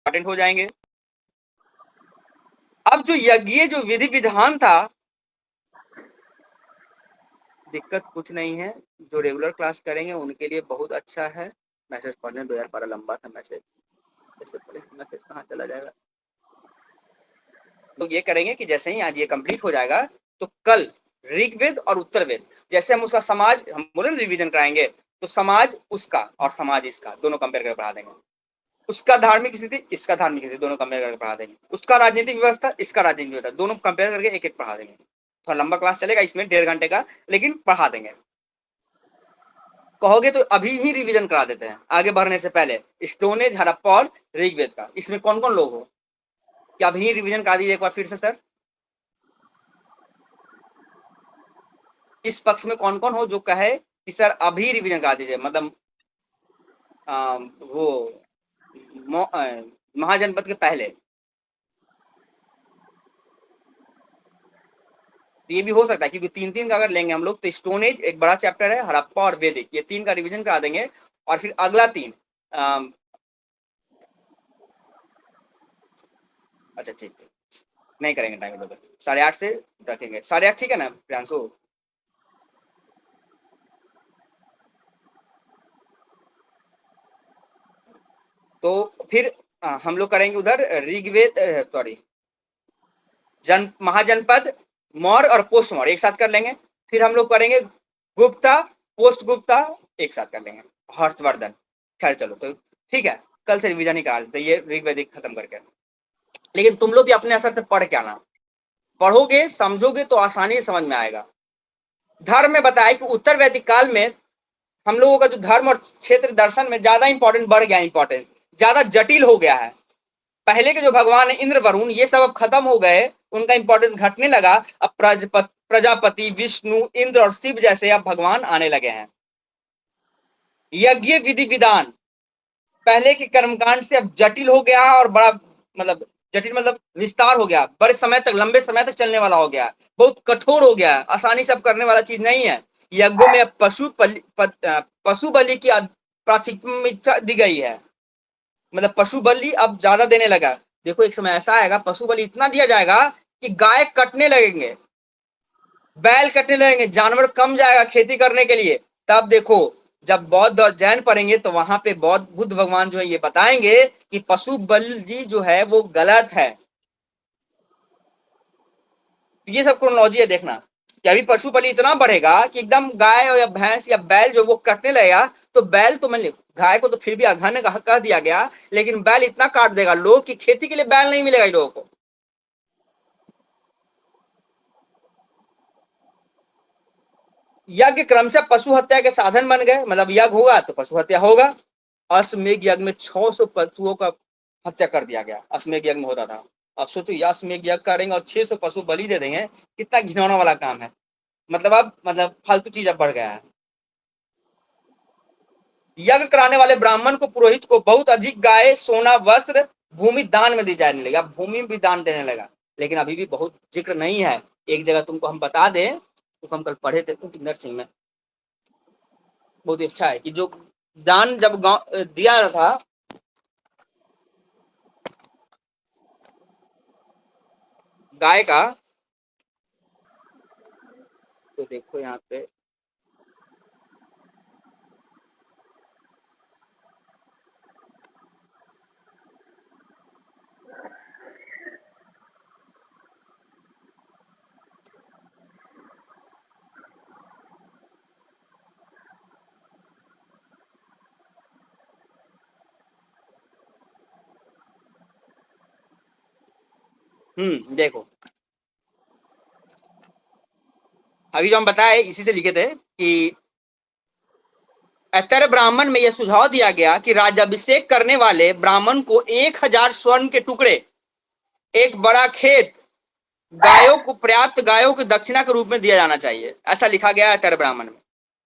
Important हो जाएंगे। अब जो यज्ञीय जो विधि विधान था, दिक्कत कुछ नहीं है, जो रेगुलर क्लास करेंगे उनके लिए बहुत अच्छा है। मैसेज पढ़ने दो यार, बड़ा लंबा था मैसेज, इससे पहले मैसेज कहाँ चला जाएगा। तो ये करेंगे कि जैसे ही आज ये कंप्लीट हो जाएगा तो कल ऋग्वेद और उत्तरवेद, जैसे हम उसका समाज, हम बोले रिवीजन कराएंगे, तो समाज उसका और समाज इसका दोनों कंपेयर करके पढ़ा देंगे। उसका धार्मिक स्थिति, इसका धार्मिक स्थिति, दोनों कंपेयर करके पढ़ा देंगे। उसका राजनीतिक व्यवस्था, इसका राजनीतिक व्यवस्था, दोनों कंपेयर करके एक एक पढ़ा देंगे। थोड़ा लंबा क्लास चलेगा इसमें, 1.5 घंटे का, लेकिन पढ़ा देंगे। कहोगे तो अभी ही रिवीजन करा देते हैं आगे बढ़ने से पहले, स्टोन एज, हड़प्पा और ऋग्वेद का। इसमें कौन कौन लोग हो, क्या अभी रिवीजन करा दीजिए एक बार फिर से सर। इस पक्ष में कौन कौन हो जो कहे कि सर अभी रिवीजन करा दीजिए, मतलब वो महाजनपद के पहले। तो ये भी हो सकता है, क्योंकि 3-3 का अगर लेंगे हम लोग तो स्टोन एज एक बड़ा चैप्टर है, हड़प्पा और वैदिक, ये 3 का रिवीजन करा देंगे। और फिर अगला 3, अच्छा ठीक है, नहीं करेंगे टाइम इधर, 8:30 से रखेंगे, 8:30 ठीक है ना प्रियांशु। तो फिर हम लोग करेंगे उधर ऋग्वेद, सॉरी महाजनपद, मौर्य और पोस्ट मौर्य एक साथ कर लेंगे। फिर हम लोग करेंगे गुप्ता, पोस्ट गुप्ता एक साथ कर लेंगे, हर्षवर्धन। खैर चलो, तो ठीक है, कल से रिवीजन ही करा देते, ये ऋग्वेदिक खत्म करके। लेकिन तुम लोग भी अपने असर से पढ़ के आना, पढ़ोगे समझोगे तो आसानी से समझ में आएगा। धर्म में बताया कि उत्तर वैदिक काल में हम लोगों का जो धर्म और क्षेत्र दर्शन में ज्यादा इंपॉर्टेंट बढ़ गया, इंपॉर्टेंस ज्यादा जटिल हो गया है। पहले के जो भगवान है इंद्र वरुण ये सब अब खत्म हो गए, उनका इंपॉर्टेंस घटने लगा। अब प्रजापति, विष्णु, इंद्र और शिव जैसे अब भगवान आने लगे हैं। यज्ञ विधि विधान पहले के कर्मकांड से अब जटिल हो गया और बड़ा, मतलब जटिल मतलब विस्तार हो गया, बड़े समय तक, लंबे समय तक चलने वाला हो गया, बहुत कठोर हो गया, आसानी से अब करने वाला चीज नहीं है। यज्ञों में अब पशु बलि की प्राथमिकता दी गई है, मतलब पशु बलि अब ज्यादा देने लगा। देखो एक समय ऐसा आएगा पशु बलि इतना दिया जाएगा कि गाय कटने लगेंगे, बैल कटने लगेंगे, जानवर कम जाएगा खेती करने के लिए। तब देखो जब बौद्ध और जैन पढ़ेंगे तो वहां पे बौद्ध बुद्ध भगवान जो है ये बताएंगे कि पशु बलि जो है वो गलत है। ये सब क्रोनोलॉजी है, देखना कि अभी पशु बलि इतना बढ़ेगा कि एकदम गाय या भैंस या बैल जो वो कटने लगेगा। तो बैल तो मान ली, गाय को तो फिर भी अघन कर दिया गया, लेकिन बैल इतना काट देगा लोग कि खेती के लिए बैल नहीं मिलेगा इन लोगों को। यज्ञ क्रम से पशु हत्या के साधन बन गए, मतलब यज्ञ होगा तो पशु हत्या होगा। अश्वमेध यज्ञ में 600 पशुओं का हत्या कर दिया गया, अश्वमेध यज्ञ में होता था। अब सोचो ये अश्वमेध यज्ञ करेंगे और 600 पशु बलि दे देंगे, कितना घिनौना वाला काम है। मतलब अब मतलब फालतू चीज अब बढ़ गया है। यज्ञ कराने वाले ब्राह्मण को, पुरोहित को बहुत अधिक गाय, सोना, वस्त्र, भूमि दान में दी जाने लगा, भूमि भी दान देने लगा। लेकिन अभी भी बहुत जिक्र नहीं है। एक जगह तुमको हम बता दें, तो हम कल पढ़े थे नरसिंह में, बहुत अच्छा है कि जो दान जब गांव दिया था, गाय का, तो देखो यहाँ पे देखो अभी जो हम बताए इसी से लिखे थे कि अतर ब्राह्मण में यह सुझाव दिया गया कि राज्याभिषेक करने वाले ब्राह्मण को 1000 स्वर्ण के टुकड़े, एक बड़ा खेत, गायों को, पर्याप्त गायों को दक्षिणा के रूप में दिया जाना चाहिए, ऐसा लिखा गया है अतर ब्राह्मण में।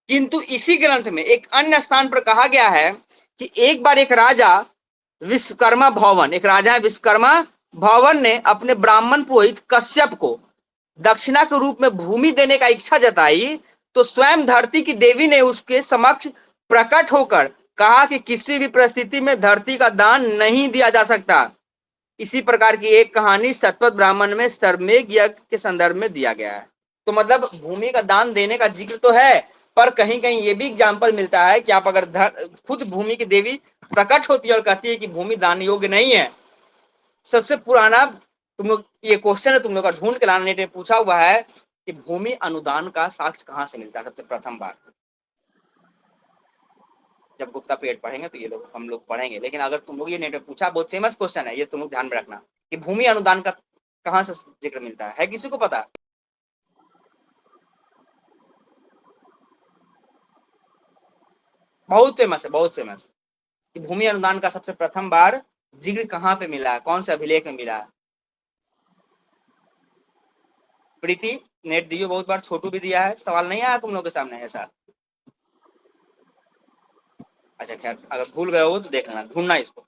किंतु इसी ग्रंथ में एक अन्य स्थान पर कहा गया है कि एक बार एक राजा विश्वकर्मा भवन, एक राजा है विश्वकर्मा भवन ने अपने ब्राह्मण पुरोहित कश्यप को दक्षिणा के रूप में भूमि देने का इच्छा जताई, तो स्वयं धरती की देवी ने उसके समक्ष प्रकट होकर कहा कि किसी भी परिस्थिति में धरती का दान नहीं दिया जा सकता। इसी प्रकार की एक कहानी शतपथ ब्राह्मण में सर्वमेघ यज्ञ के संदर्भ में दिया गया है। तो मतलब भूमि का दान देने का जिक्र तो है, पर कहीं कहीं ये भी एग्जाम्पल मिलता है कि आप अगर खुद भूमि की देवी प्रकट होती है और कहती है कि भूमि दान योग्य नहीं है। सबसे पुराना तुम लोग ये क्वेश्चन है, तुम लोग का ढूंढ के लाने ने पूछा हुआ है कि भूमि अनुदान का साक्ष्य कहां से मिलता है सबसे प्रथम बार। जब गुप्ता पीरियड पढ़ेंगे तो ये लोग हम लोग पढ़ेंगे, लेकिन अगर तुम लोग ये नेट में पूछा, बहुत फेमस क्वेश्चन है ये, तुम लोग ध्यान में रखना कि भूमि अनुदान का कहां से जिक्र मिलता है किसी को पता? बहुत फेमस है, बहुत फेमस। कि भूमि अनुदान का सबसे प्रथम बार जिक्र कहां पे मिला है, कौन से अभिलेख में मिला है? प्रीति नेट दियो बहुत बार, छोटू भी दिया है, सवाल नहीं आया तुम लोग के सामने ऐसा? अच्छा खैर, अगर भूल गए हो तो देख लेना, ढूंढना इसको।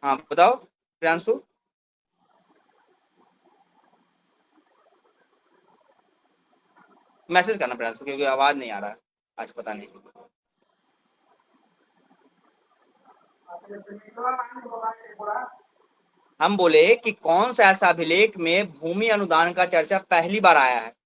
हाँ बताओ प्रियांशु। मैसेज करना प्रियांशु, क्योंकि आवाज नहीं आ रहा है आज, पता नहीं। हम बोले कि कौन सा ऐसा अभिलेख में भूमि अनुदान का चर्चा पहली बार आया है?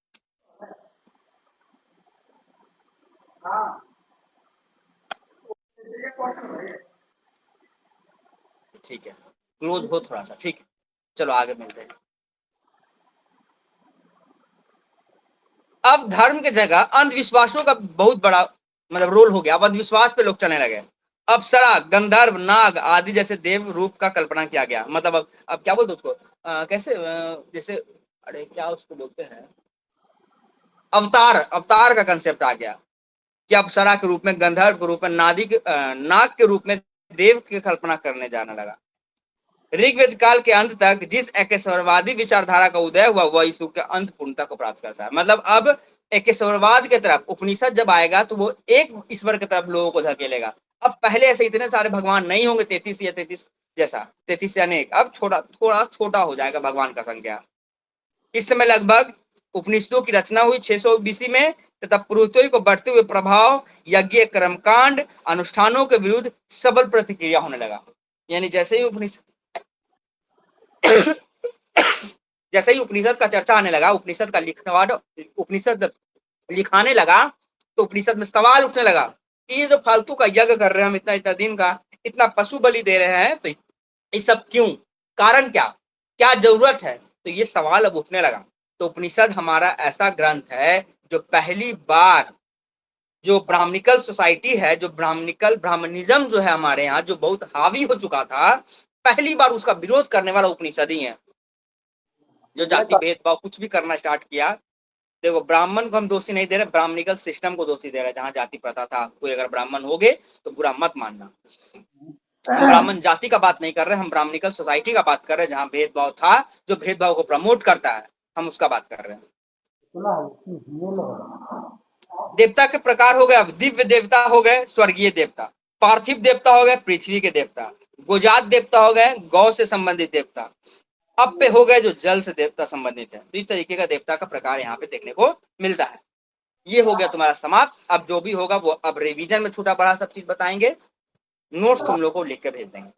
ठीक है, क्लोज हो थोड़ा सा, ठीक है। चलो आगे मिलते हैं। अब धर्म की जगह अंधविश्वासों का बहुत बड़ा मतलब रोल हो गया। अब अंधविश्वास पे लोग चलने लगे। अप्सरा, गंधर्व, नाग आदि जैसे देव रूप का कल्पना किया गया। मतलब अब क्या बोलते उसको, कैसे जैसे, अरे क्या उसको बोलते हैं, अवतार, अवतार का कंसेप्ट आ गया कि अप्सरा के रूप में, गंधर्व के रूप में, नाग के रूप में देव की कल्पना करने जाने लगा। ऋग्वेद काल के अंत तक जिस एकेश्वरवादी विचारधारा का उदय हुआ, वह ईश्वर के अंत पूर्णता को प्राप्त करता है। मतलब अब एकेश्वरवाद की तरफ उपनिषद जब आएगा तो वो एक ईश्वर की तरफ लोगों को धकेलेगा। अब पहले ऐसे इतने सारे भगवान नहीं होंगे, 33 या 33 जैसा, 33 या अनेक, अब छोटा थोड़ा छोटा हो जाएगा भगवान का संख्या। इस समय लगभग उपनिषदों की रचना हुई 600 बीसी में, तथा पुरोहितों को बढ़ते हुए प्रभाव यज्ञ कर्मकांड अनुष्ठानों के विरुद्ध सबल प्रतिक्रिया होने लगा। यानी जैसे ही उपनिषद जैसे ही उपनिषद का चर्चा आने लगा, उपनिषद का लिखवाड़, उपनिषद लिखाने लगा, तो उपनिषद में सवाल उठने लगा कि ये जो फालतू का यज्ञ कर रहे हैं हम, इतना इतना दिन का, इतना पशु बलि दे रहे हैं, तो ये सब क्यों, कारण क्या, क्या जरूरत है? तो ये सवाल अब उठने लगा। तो उपनिषद हमारा ऐसा ग्रंथ है जो पहली बार, जो ब्राह्मणिकल सोसाइटी है, जो ब्राह्मणिकल ब्राह्मणिज्म जो है हमारे यहाँ, जो बहुत हावी हो चुका था, पहली बार उसका विरोध करने वाला उपनिषद ही है। जो जाति भेदभाव कुछ भी करना स्टार्ट किया, देखो ब्राह्मण को हम दोषी नहीं दे रहे, ब्राह्मणिकल सिस्टम को दोषी दे रहे हैं। जहां जाति प्रथा था, कोई अगर ब्राह्मण हो गए तो बुरा मत मानना। हम ब्राह्मण जाति का बात नहीं कर रहे, हम ब्राह्मणिकल सोसाइटी का बात कर रहे हैं, जहां भेदभाव था, जो भेदभाव को प्रमोट करता है, हम उसका बात कर रहे हैं। देवता के प्रकार हो गए, अब दिव्य देवता हो गए, स्वर्गीय देवता, पार्थिव देवता हो गए, पृथ्वी के देवता, गुजात देवता हो गए, गौ से संबंधित देवता, अब पे हो गए जो जल से देवता संबंधित है। तो इस तरीके का देवता का प्रकार यहाँ पे देखने को मिलता है। ये हो गया तुम्हारा समाप्त। अब जो भी होगा वो अब रिवीजन में छोटा बड़ा सब चीज बताएंगे। नोट्स तुम लोग को लिख के भेज देंगे,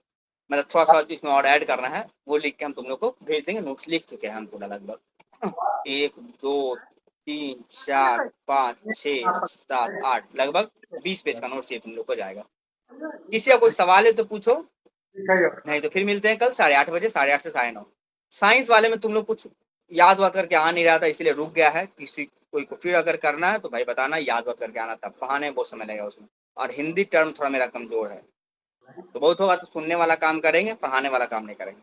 मतलब थोड़ा सा इसमें और ऐड करना है, वो लिख के हम तुम लोग को भेज देंगे। नोट्स लिख चुके हैं हम पूरा लगभग 1 2 3 4 5 6 7 8 लगभग 20 पेज का नोट्स ये तुम लोग को जाएगा। किसी का कोई सवाल है तो पूछो, नहीं तो फिर मिलते हैं कल 8:30 बजे, 8:30 से 9:30। साइंस वाले में तुम लोग कुछ याद वाद करके आ नहीं रहा था, इसलिए रुक गया है। किसी कोई को फिर अगर करना है तो भाई बताना, याद वाद करके आना, तब पढ़ाने बहुत समय लगेगा उसमें। और हिंदी टर्म थोड़ा मेरा कमजोर है, तो बहुत होगा तो सुनने वाला काम करेंगे, पढ़ाने वाला काम नहीं करेंगे।